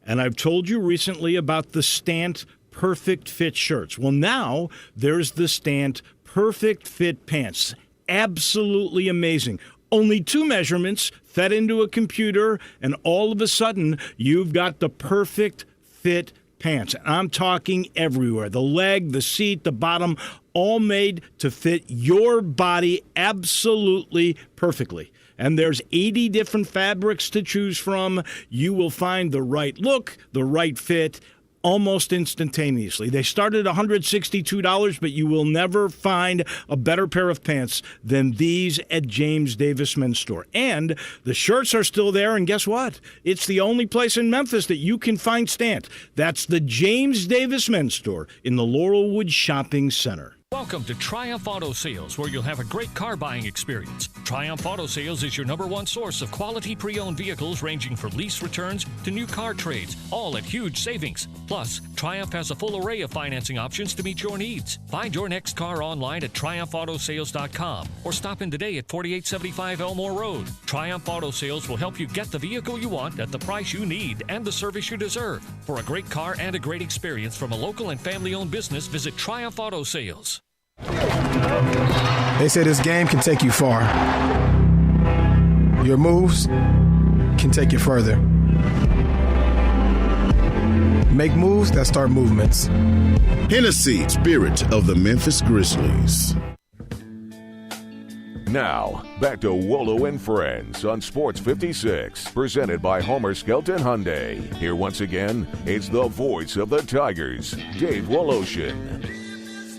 And I've told you recently about the Stant Perfect Fit shirts. Well, now there's the Stant Perfect Fit pants. Absolutely amazing. Only 2 measurements fed into a computer, and all of a sudden, you've got the perfect fit pants. I'm talking everywhere. The leg, the seat, the bottom, all made to fit your body absolutely perfectly. And there's 80 different fabrics to choose from. You will find the right look, the right fit, almost instantaneously. They start at $162, but you will never find a better pair of pants than these at James Davis Men's Store. And the shirts are still there, and guess what? It's the only place in Memphis that you can find Stant. That's the James Davis Men's Store in the Laurelwood Shopping Center. Welcome to Triumph Auto Sales, where you'll have a great car buying experience. Triumph Auto Sales is your #1 source of quality pre-owned vehicles ranging from lease returns to new car trades, all at huge savings. Plus, Triumph has a full array of financing options to meet your needs. Find your next car online at triumphautosales.com or stop in today at 4875 Elmore Road. Triumph Auto Sales will help you get the vehicle you want at the price you need and the service you deserve. For a great car and a great experience from a local and family-owned business, visit Triumph Auto Sales. They say this game can take you far. Your moves can take you further. Make moves that start movements. Hennessy, spirit of the Memphis Grizzlies. Now, back to Wolo and Friends on Sports 56, presented by Homer Skelton Hyundai. Here once again, it's the voice of the Tigers, Dave Woloshin.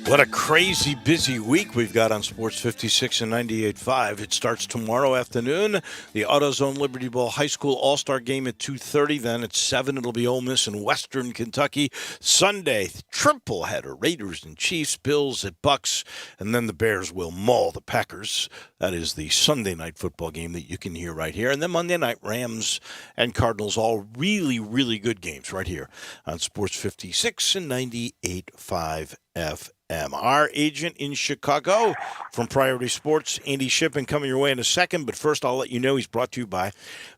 What a crazy busy week we've got on Sports 56 and 98.5. It starts tomorrow afternoon. The AutoZone Liberty Bowl High School All-Star Game at 2:30. Then at 7, it'll be Ole Miss in Western Kentucky. Sunday, triple header, Raiders and Chiefs, Bills at Bucks, and then the Bears will maul the Packers. That is the Sunday night football game that you can hear right here. And then Monday night, Rams and Cardinals, all really, really good games right here on Sports 56 and 98.5 FM. Our agent in Chicago from Priority Sports, Andy Shippen, coming your way in a second. But first, I'll let you know he's brought to you by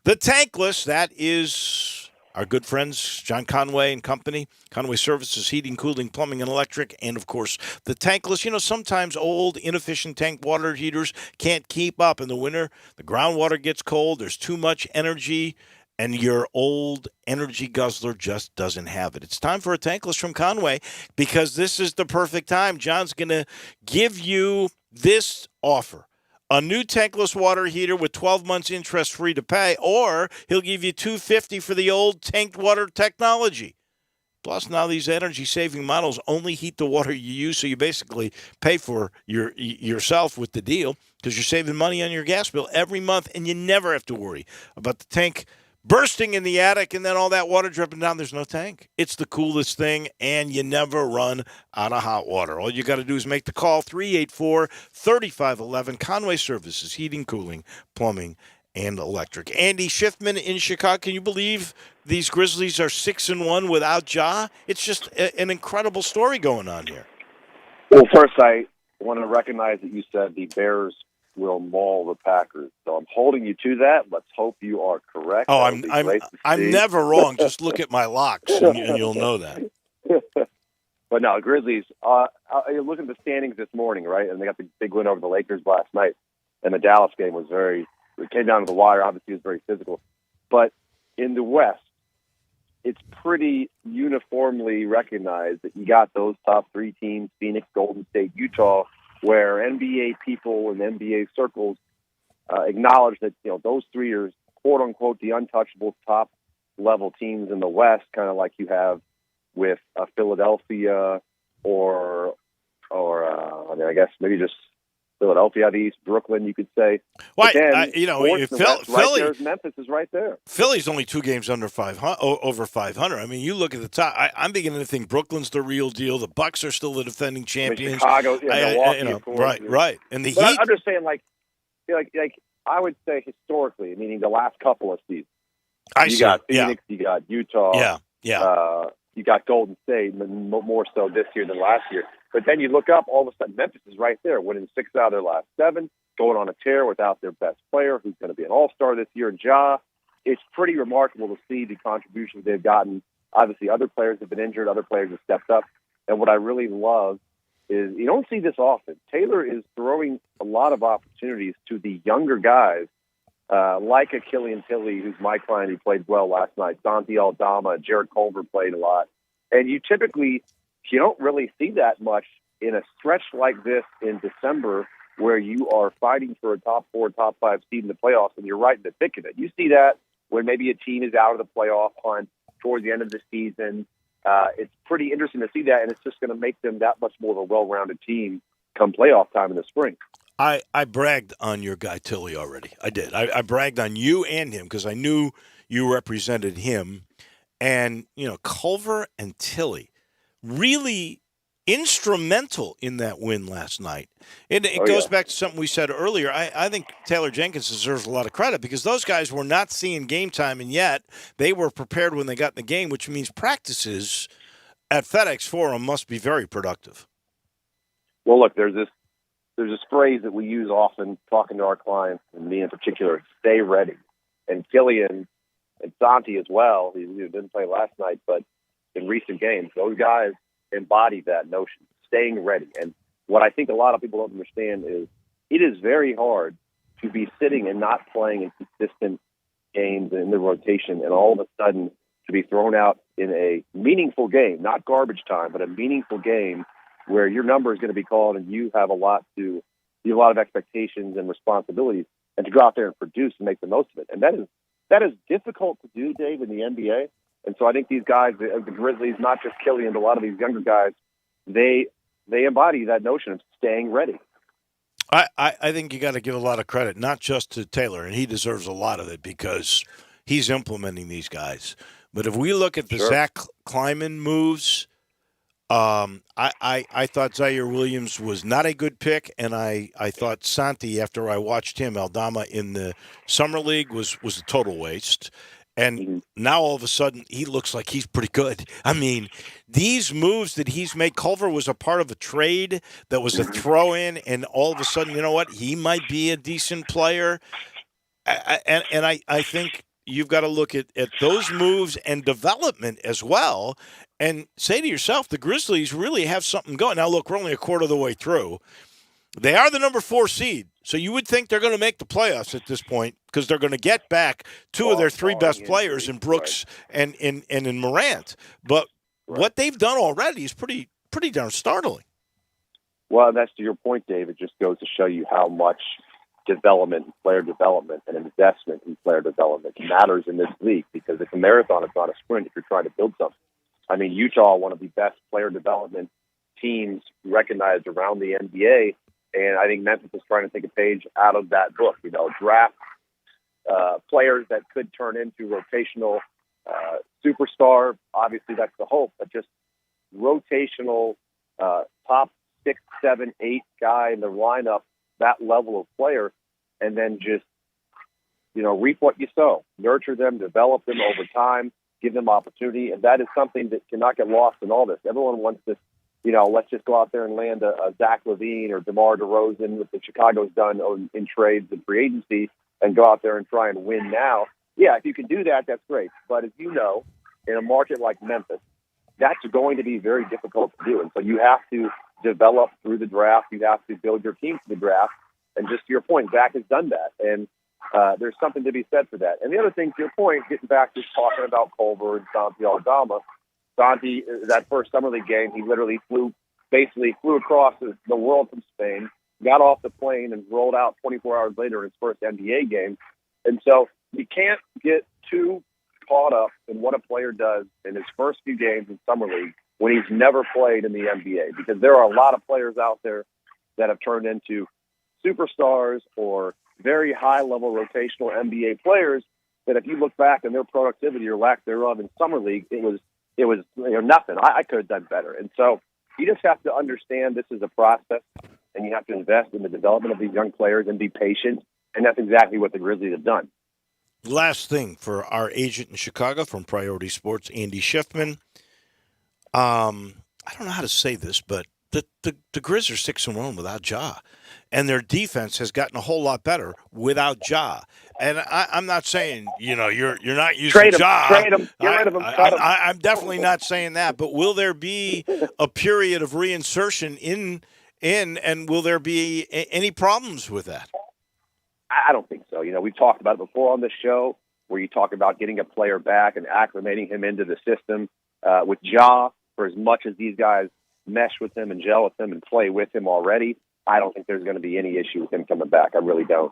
The Tankless. That is our good friends, John Conway and company. Conway Services, heating, cooling, plumbing, and electric. And, of course, The Tankless. You know, sometimes old, inefficient tank water heaters can't keep up in the winter. The groundwater gets cold. There's too much energy. And your old energy guzzler just doesn't have it. It's time for a tankless from Conway because this is the perfect time. John's going to give you this offer. A new tankless water heater with 12 months interest-free to pay, or he'll give you $250 for the old tanked water technology. Plus, now these energy-saving models only heat the water you use, so you basically pay for yourself with the deal because you're saving money on your gas bill every month, and you never have to worry about the tank bursting in the attic and then all that water dripping down. There's no tank. It's the coolest thing, and you never run out of hot water. All you got to do is make the call, 384-3511. Conway Services, heating, cooling, plumbing, and electric. Andy Schiffman in Chicago. Can you believe these Grizzlies are 6-1 without Ja? It's just an incredible story going on here. Well, first, I want to recognize that you said the Bears will maul the Packers. So I'm holding you to that. Let's hope you are correct. Oh, I'm never wrong. Just look at my locks, and you'll know that. But no, Grizzlies. You look at the standings this morning, right? And they got the big win over the Lakers last night. And the Dallas game was it came down to the wire. Obviously, it was very physical. But in the West, it's pretty uniformly recognized that you got those top three teams: Phoenix, Golden State, Utah, where NBA people and NBA circles acknowledge that those three are quote unquote the untouchable top level teams in the West, kind of like you have with Philadelphia or I guess maybe just Philadelphia out east, Brooklyn, you could say. Well, Philly, Memphis is right there. Philly's only 2 games under 500, over 500. I mean, you look at the top. I'm beginning to think Brooklyn's the real deal. The Bucks are still the defending champions. Chicago, Milwaukee, of course. Right. And the Heat. Heat. I'm just saying, like I would say historically, meaning the last couple of seasons. You got Phoenix, you got Utah. You got Golden State, more so this year than last year. But then you look up, all of a sudden Memphis is right there, winning 6 out of their last 7, going on a tear without their best player, who's going to be an all-star this year, Ja. It's pretty remarkable to see the contributions they've gotten. Obviously, other players have been injured, other players have stepped up. And what I really love is you don't see this often. Taylor is throwing a lot of opportunities to the younger guys, like a Killian Tilly, who's my client. He played well last night. Santi Aldama, Jared Culver played a lot. And you don't really see that much in a stretch like this in December where you are fighting for a top 4, top 5 seed in the playoffs and you're right in the thick of it. You see that when maybe a team is out of the playoff hunt towards the end of the season. It's pretty interesting to see that, and it's just going to make them that much more of a well-rounded team come playoff time in the spring. I bragged on your guy Tilly already. I did. I bragged on you and him because I knew you represented him. And, Culver and Tilly really instrumental in that win last night. It goes back to something we said earlier. I think Taylor Jenkins deserves a lot of credit because those guys were not seeing game time, and yet they were prepared when they got in the game, which means practices at FedEx Forum must be very productive. Well, look, there's this phrase that we use often talking to our clients, and me in particular, stay ready. And Killian and Santi as well, he didn't play last night, but in recent games, those guys embody that notion, staying ready. And what I think a lot of people don't understand is it is very hard to be sitting and not playing in consistent games in the rotation and all of a sudden to be thrown out in a meaningful game, not garbage time, but a meaningful game where your number is going to be called and you have a lot to You have a lot of expectations and responsibilities, and to go out there and produce and make the most of it. And that is difficult to do, Dave, in the NBA. And so I think these guys, the Grizzlies, not just Killian, but a lot of these younger guys, they embody that notion of staying ready. I think you got to give a lot of credit, not just to Taylor, and he deserves a lot of it because he's implementing these guys. But if we look at the Zach Kleiman moves, I thought Zaire Williams was not a good pick, and I thought Santi, after I watched him, Aldama in the Summer League, was a total waste. And now all of a sudden he looks like he's pretty good. I mean, these moves that he's made, Culver was a part of a trade that was a throw-in, and all of a sudden, you know what? He might be a decent player. And I think you've got to look at those moves and development as well and say to yourself, the Grizzlies really have something going. Now, look, we're only a quarter of the way through. They are the number 4 seed, so you would think they're going to make the playoffs at this point because they're going to get back 2 of their 3 best players in Brooks and in Morant. But what they've done already is pretty darn startling. Well, that's to your point, Dave. It just goes to show you how much development, player development, and investment in player development matters in this league because it's a marathon, it's not a sprint if you're trying to build something. I mean, Utah, one of the best player development teams recognized around the NBA, and I think Memphis is trying to take a page out of that book. You know, draft players that could turn into rotational superstar. Obviously, that's the hope, but just rotational top 6, 7, 8 guy in the lineup, that level of player, and then just, reap what you sow. Nurture them, develop them over time, give them opportunity, and that is something that cannot get lost in all this. Everyone wants this, let's just go out there and land a Zach LaVine or DeMar DeRozan, what the Chicago's done in trades and free agency, and go out there and try and win now. Yeah, if you can do that, that's great. But as you know, in a market like Memphis, that's going to be very difficult to do. And so you have to develop through the draft. You have to build your team for the draft. And just to your point, Zach has done that. And there's something to be said for that. And the other thing, to your point, getting back to talking about Culver and Santi Aldama, Santi, that first Summer League game, he literally flew across the world from Spain, got off the plane, and rolled out 24 hours later in his first NBA game. And so you can't get too caught up in what a player does in his first few games in Summer League when he's never played in the NBA, because there are a lot of players out there that have turned into superstars or very high-level rotational NBA players that if you look back on their productivity or lack thereof in Summer League, it was nothing. I could have done better. And so you just have to understand this is a process, and you have to invest in the development of these young players and be patient, and that's exactly what the Grizzlies have done. Last thing for our agent in Chicago from Priority Sports, Andy Schiffman. I don't know how to say this, but the Grizz are 6-1 without Ja, and their defense has gotten a whole lot better without Ja. And I'm not saying you're not using Ja. Trade him. Get rid of him. I'm definitely not saying that. But will there be a period of reinsertion in, and will there be any problems with that? I don't think so. We've talked about it before on this show, where you talk about getting a player back and acclimating him into the system. With Ja, for as much as these guys mesh with him and gel with him and play with him already, I don't think there's going to be any issue with him coming back. I really don't.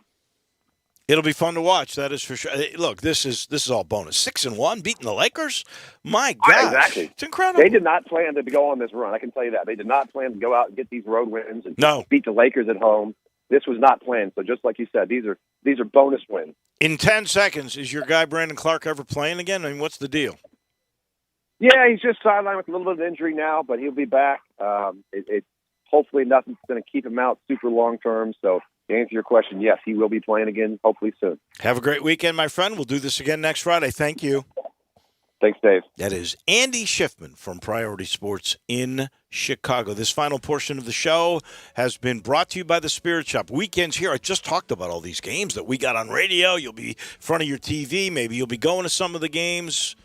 It'll be fun to watch. That is for sure. Look, this is all bonus. 6-1, beating the Lakers. My gosh, exactly. It's incredible. They did not plan to go on this run. I can tell you that. They did not plan to go out and get these road wins and beat the Lakers at home. This was not planned. So just like you said, these are bonus wins. In 10 seconds, is your guy Brandon Clark ever playing again? I mean, what's the deal? Yeah, he's just sidelined with a little bit of injury now, but he'll be back. Hopefully nothing's going to keep him out super long term. So to answer your question, yes, he will be playing again, hopefully soon. Have a great weekend, my friend. We'll do this again next Friday. Thank you. Thanks, Dave. That is Andy Schiffman from Priority Sports in Chicago. This final portion of the show has been brought to you by the Spirit Shop. Weekends here. I just talked about all these games that we got on radio. You'll be in front of your TV. Maybe you'll be going to some of the games.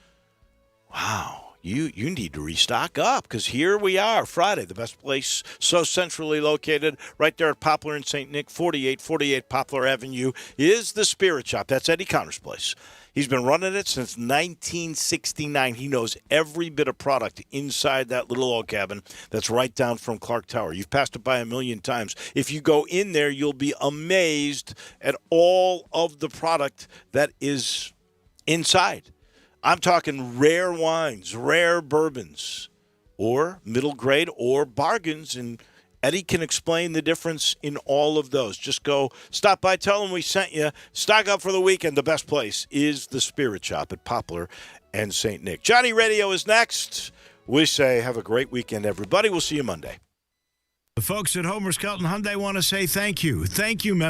Wow. you need to restock up because here we are, Friday, the best place, so centrally located, right there at Poplar and St. Nick, 4848 Poplar Avenue is the Spirit Shop. That's Eddie Connor's place. He's been running it since 1969. He knows every bit of product inside that little log cabin that's right down from Clark Tower. You've passed it by a million times. If you go in there, you'll be amazed at all of the product that is inside. I'm talking rare wines, rare bourbons, or middle grade, or bargains, and Eddie can explain the difference in all of those. Just go stop by, tell him we sent you. Stock up for the weekend. The best place is the Spirit Shop at Poplar and St. Nick. Johnny Radio is next. We say have a great weekend, everybody. We'll see you Monday. The folks at Homer Skelton Hyundai want to say thank you. Thank you, members.